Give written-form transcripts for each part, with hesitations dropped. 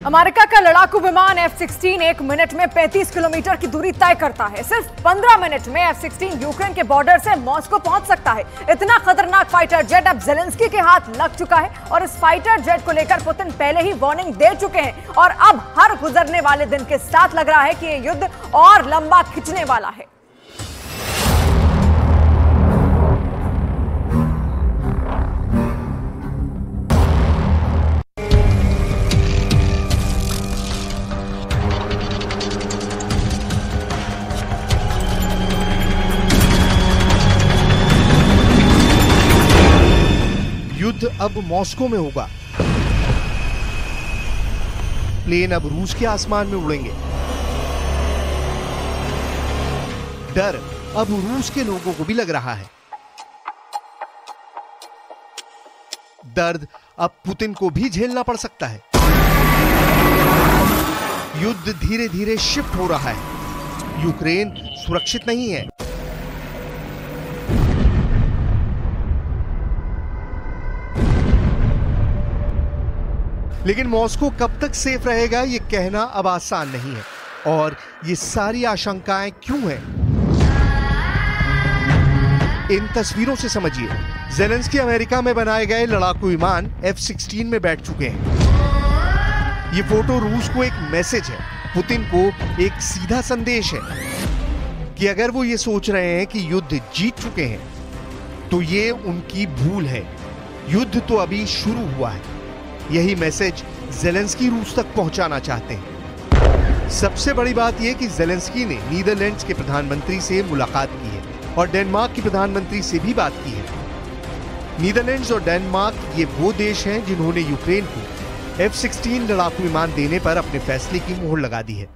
America का लड़ाकू विमान F-16 एक मिनट में 35 किलोमीटर की दूरी तय करता है। सिर्फ 15 मिनट में F-16 यूक्रेन के बॉर्डर से मॉस्को पहुंच सकता है। इतना खतरनाक फाइटर जेट अब ज़ेलेंस्की के हाथ लग चुका है और इस फाइटर जेट को लेकर पुतिन पहले ही वार्निंग दे चुके हैं और अब हर गुजरने वाले दिन के साथ लग रहा है कि ये युद्ध और लंबा खिंचने वाला है। युद्ध अब मॉस्को में होगा। प्लेन अब रूस के आसमान में उड़ेंगे। डर अब रूस के लोगों को भी लग रहा है। दर्द अब पुतिन को भी झेलना पड़ सकता है। युद्ध धीरे धीरे शिफ्ट हो रहा है। यूक्रेन सुरक्षित नहीं है। लेकिन मॉस्को कब तक सेफ रहेगा ये कहना अब आसान नहीं है। और ये सारी आशंकाएं क्यों हैं? इन तस्वीरों से समझिए। ज़ेलेंस्की अमेरिका में बनाए गए लड़ाकू विमान F-16 में बैठ चुके हैं। ये फोटो रूस को एक मैसेज है, पुतिन को एक सीधा संदेश है कि अगर वो ये सोच रहे हैं कि युद्ध जीत चुके हैं तो ये उनकी भूल है। युद्ध तो अभी शुरू हुआ है। यही मैसेज ज़ेलेंस्की रूस तक पहुंचाना चाहते हैं। सबसे बड़ी बात यह कि ज़ेलेंस्की ने नीदरलैंड्स के प्रधानमंत्री से मुलाकात की है और डेनमार्क के प्रधानमंत्री से भी बात की है। नीदरलैंड्स और डेनमार्क ये वो देश हैं जिन्होंने यूक्रेन को F-16 लड़ाकू विमान देने पर अपने फैसले की मोहर लगा दी है।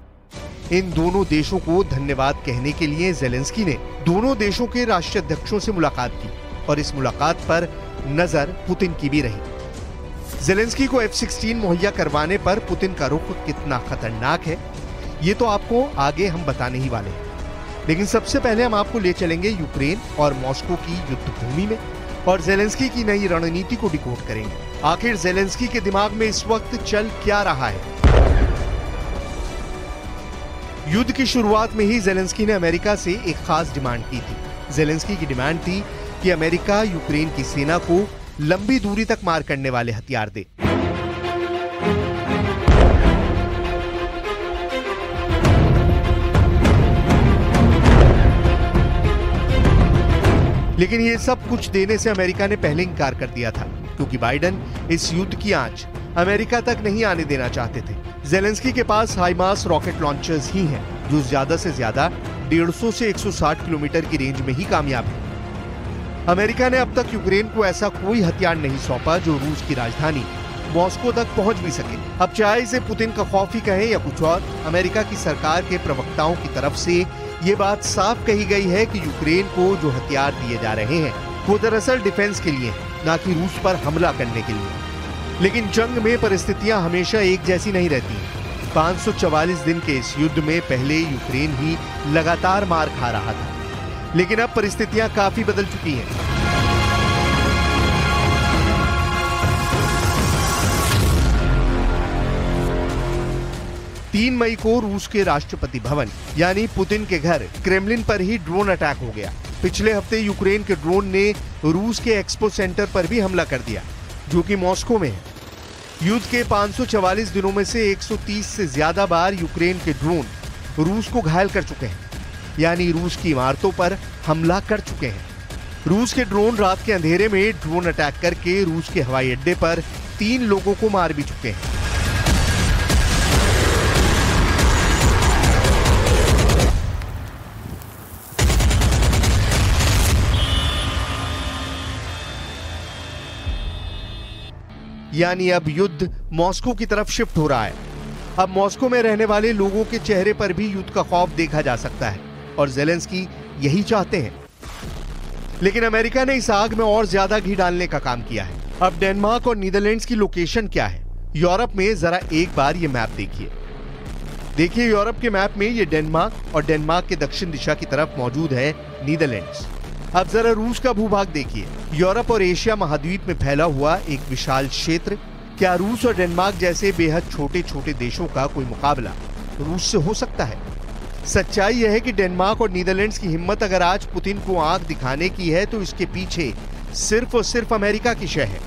इन दोनों देशों को धन्यवाद कहने के लिए ज़ेलेंस्की ने दोनों देशों के राष्ट्राध्यक्षों से मुलाकात की और इस मुलाकात पर नजर पुतिन की भी रही। ज़ेलेंस्की को F-16 मुहैया करवाने पर पुतिन का रुख कितना खतरनाक है ये तो आपको आगे हम बताने ही वाले हैं। लेकिन सबसे पहले हम आपको ले चलेंगे यूक्रेन और मॉस्को की युद्ध भूमि में और ज़ेलेंस्की की नई रणनीति को डिकोड करेंगे। आखिर ज़ेलेंस्की के दिमाग में इस वक्त चल क्या रहा है? युद्ध की शुरुआत में ही ज़ेलेंस्की ने अमेरिका से एक खास डिमांड की थी। ज़ेलेंस्की की डिमांड थी कि अमेरिका यूक्रेन की सेना को लंबी दूरी तक मार करने वाले हथियार दे। लेकिन ये सब कुछ देने से अमेरिका ने पहले इनकार कर दिया था क्योंकि बाइडेन इस युद्ध की आंच अमेरिका तक नहीं आने देना चाहते थे। ज़ेलेंस्की के पास हाइमार्स रॉकेट लॉन्चर्स ही हैं जो ज्यादा से ज्यादा 150 से 160 किलोमीटर की रेंज में ही कामयाब है। अमेरिका ने अब तक यूक्रेन को ऐसा कोई हथियार नहीं सौंपा जो रूस की राजधानी मॉस्को तक पहुंच भी सके। अब चाहे इसे पुतिन का खौफ ही कहें या कुछ और, अमेरिका की सरकार के प्रवक्ताओं की तरफ से ये बात साफ कही गई है कि यूक्रेन को जो हथियार दिए जा रहे हैं वो दरअसल डिफेंस के लिए है, ना कि रूस पर हमला करने के लिए। लेकिन जंग में परिस्थितियां हमेशा एक जैसी नहीं रहती। 544 दिन के इस युद्ध में पहले यूक्रेन ही लगातार मार खा रहा था, लेकिन अब परिस्थितियां काफी बदल चुकी हैं। तीन मई को रूस के राष्ट्रपति भवन यानी पुतिन के घर क्रेमलिन पर ही ड्रोन अटैक हो गया। पिछले हफ्ते यूक्रेन के ड्रोन ने रूस के एक्सपो सेंटर पर भी हमला कर दिया जो कि मॉस्को में है। युद्ध के 544 दिनों में से 130 से ज्यादा बार यूक्रेन के ड्रोन रूस को घायल कर चुके हैं, यानी रूस की इमारतों पर हमला कर चुके हैं। रूस के ड्रोन रात के अंधेरे में ड्रोन अटैक करके रूस के हवाई अड्डे पर 3 लोगों को मार भी चुके हैं। यानी अब युद्ध मॉस्को की तरफ शिफ्ट हो रहा है। अब मॉस्को में रहने वाले लोगों के चेहरे पर भी युद्ध का खौफ देखा जा सकता है और ज़ेलेंस्की यही चाहते हैं। लेकिन अमेरिका ने इस आग में और ज्यादा घी डालने का काम किया है। अब डेनमार्क और नीदरलैंड्स की लोकेशन क्या है? यूरोप में जरा एक बार ये मैप देखिए यूरोप के मैप में ये डेनमार्क और डेनमार्क के दक्षिण दिशा की तरफ मौजूद है नीदरलैंड्स। अब जरा रूस का भूभाग देखिए। यूरोप और एशिया महाद्वीप में फैला हुआ एक विशाल क्षेत्र क्या रूस और डेनमार्क जैसे बेहद छोटे छोटे देशों का कोई मुकाबला रूस से हो सकता है? सच्चाई यह है कि डेनमार्क और नीदरलैंड्स की हिम्मत अगर आज पुतिन को आंख दिखाने की है तो इसके पीछे सिर्फ और सिर्फ अमेरिका की शय है।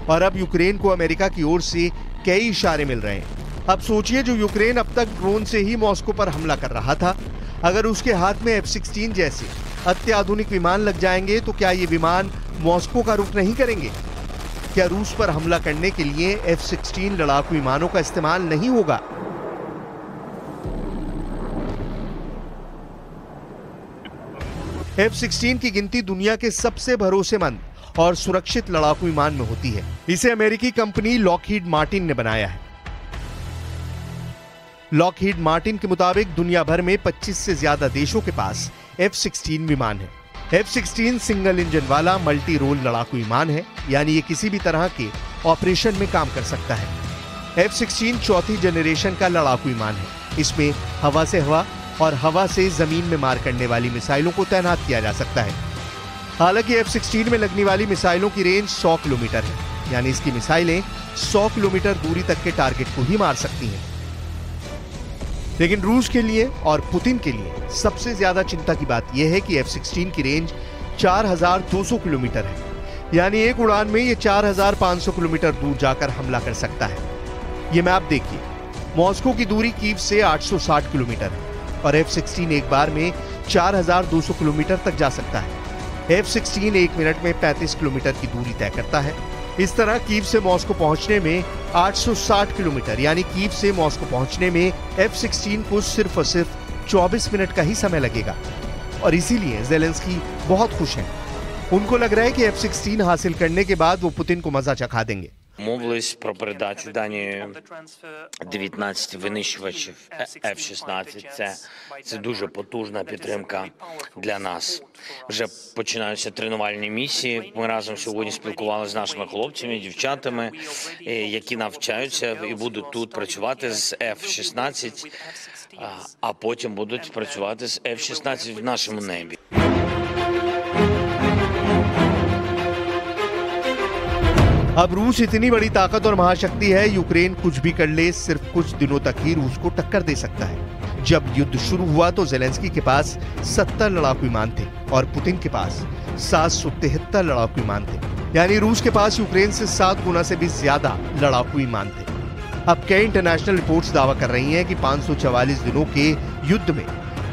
और अब यूक्रेन को अमेरिका की ओर से कई इशारे मिल रहे हैं। अब सोचिए, जो यूक्रेन अब तक ड्रोन से ही मॉस्को पर हमला कर रहा था, अगर उसके हाथ में F-16 जैसे अत्याधुनिक विमान लग जाएंगे तो क्या ये विमान मॉस्को का रुख नहीं करेंगे? क्या रूस पर हमला करने के लिए F-16 लड़ाकू विमानों का इस्तेमाल नहीं होगा? F-16 की गिनती दुनिया के सबसे भरोसेमंद और सुरक्षित लड़ाकू विमान में होती है। इसे अमेरिकी कंपनी लॉकहीड मार्टिन ने बनाया है। लॉकहीड मार्टिन के मुताबिक दुनिया भर में 25 से ज्यादा देशों के पास F-16 विमान है। F-16 सिंगल इंजन वाला मल्टी रोल लड़ाकू विमान है, यानी ये किसी भी तरह के ऑपरेशन में काम कर सकता है। F-16 चौथी जनरेशन का लड़ाकू विमान है। इसमें हवा से हवा और हवा से जमीन में मार करने वाली मिसाइलों को तैनात किया जा सकता है। हालांकि F-16 में लगने वाली मिसाइलों की रेंज 100 किलोमीटर है, यानी इसकी मिसाइलें 100 किलोमीटर दूरी तक के टारगेट को ही मार सकती हैं। लेकिन रूस के लिए और पुतिन के लिए सबसे ज्यादा चिंता की बात यह है कि F-16 की रेंज 4200 किलोमीटर है, यानी एक उड़ान में ये 4500 किलोमीटर दूर जाकर हमला कर सकता है। ये मैप देखिए, मॉस्को की दूरी कीव से 860 किलोमीटर है और F-16 एक बार में 4200 किलोमीटर तक जा सकता है। F-16 एक मिनट में 35 किलोमीटर की दूरी तय करता है। इस तरह कीव से मॉस्को पहुंचने में 860 किलोमीटर, यानी कीव से मॉस्को पहुंचने में F-16 को सिर्फ और सिर्फ 24 मिनट का ही समय लगेगा। और इसीलिए ज़ेलेंस्की बहुत खुश हैं। उनको लग रहा है कि F-16 हासिल करने के बाद वो पुतिन को मजा चखा देंगे। Мовились про передачу Данії 19 винищувачів F-16. Це дуже потужна підтримка для нас. Вже починаються тренувальні місії. Ми разом сьогодні спілкувалися з нашими хлопцями, дівчатами, які навчаються і будуть тут працювати з F-16, а потім будуть працювати з F-16 в нашому небі. अब रूस इतनी बड़ी ताकत और महाशक्ति है, यूक्रेन कुछ भी कर ले, सिर्फ कुछ दिनों तक ही रूस को टक्कर दे सकता है। जब युद्ध शुरू हुआ तो ज़ेलेंस्की के पास 70 लड़ाकू विमान थे और पुतिन के पास 773 लड़ाकू विमान थे, यानी रूस के पास यूक्रेन से 7 गुना से भी ज्यादा लड़ाकू विमान थे। अब कई इंटरनेशनल रिपोर्ट्स दावा कर रही हैं कि 544 दिनों के युद्ध में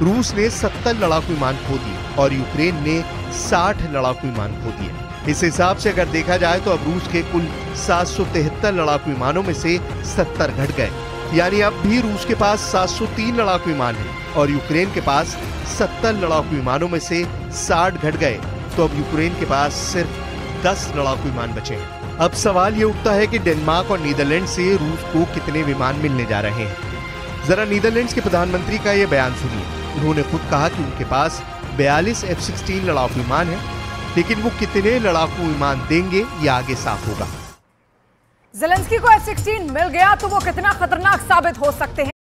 रूस ने 70 लड़ाकू विमान खो दिए और यूक्रेन ने 60 लड़ाकू विमान खो दिए। इस हिसाब से अगर देखा जाए तो अब रूस के कुल 773 लड़ाकू विमानों में से 70 घट गए, यानी अब भी रूस के पास 703 लड़ाकू विमान हैं और यूक्रेन के पास 70 लड़ाकू विमानों में से 60 घट गए, तो अब यूक्रेन के पास सिर्फ 10 लड़ाकू विमान बचे हैं। अब सवाल ये उठता है कि डेनमार्क और नीदरलैंड से रूस को कितने विमान मिलने जा रहे हैं। जरा नीदरलैंड्स के प्रधानमंत्री का ये बयान सुनिए। उन्होंने खुद कहा कि उनके पास 42 F-16 लड़ाकू विमान है, लेकिन वो कितने लड़ाकू विमान देंगे ये आगे साफ होगा। ज़ेलेंस्की को F-16 मिल गया तो वो कितना खतरनाक साबित हो सकते हैं।